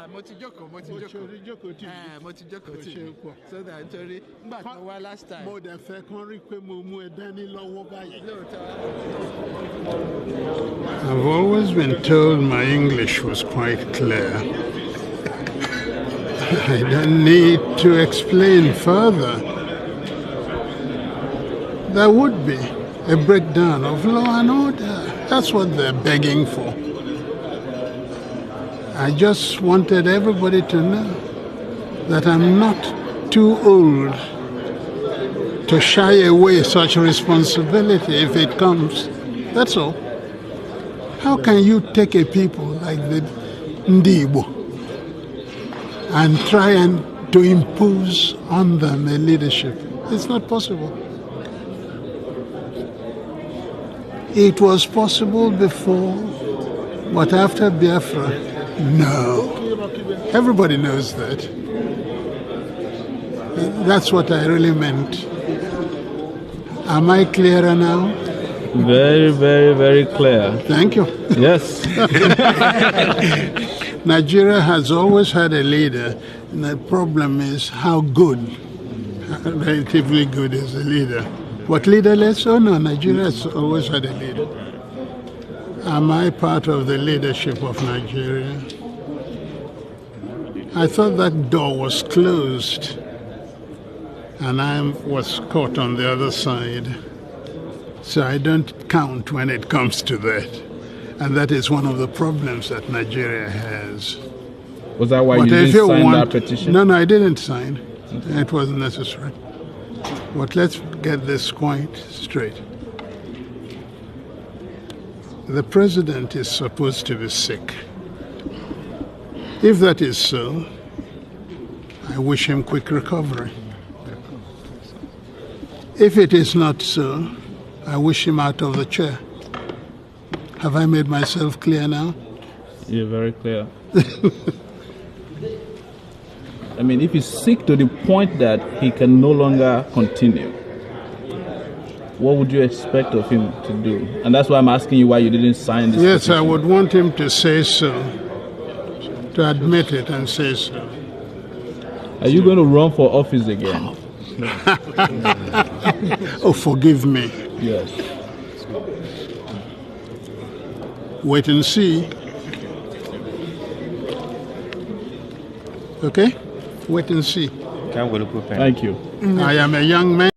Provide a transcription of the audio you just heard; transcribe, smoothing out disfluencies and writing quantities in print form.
Motijoko. So that actually, last time. I've always been told my English was quite clear. I don't need to explain further. There would be a breakdown of law and order. That's what they're begging for. I just wanted everybody to know that I'm not too old to shy away such responsibility if it comes. That's all. How can you take a people like the Ndibo and try and to impose on them a leadership? It's not possible. It was possible before, but after Biafra, no. Everybody knows that. That's what I really meant. Am I clearer now? Very, very, very clear. Thank you. Yes. Nigeria has always had a leader, and the problem is how good, relatively good is the leader. What leaderless? Oh no, Nigeria has always had a leader. Am I part of the leadership of Nigeria? I thought that door was closed, and I was caught on the other side. So I don't count when it comes to that. And that is one of the problems that Nigeria has. Was that why you didn't sign that petition? No, I didn't sign. It wasn't necessary. But let's get this quite straight. The president is supposed to be sick. If that is so, I wish him quick recovery. If it is not so, I wish him out of the chair. Have I made myself clear now? You're very clear. I mean, if he's sick to the point that he can no longer continue, what would you expect of him to do? And that's why I'm asking you why you didn't sign this petition. I would want him to say so, to admit it and say so. Are you going to run for office again? Oh, forgive me. Yes. Wait and see. Okay? Wait and see. Thank you. I am a young man.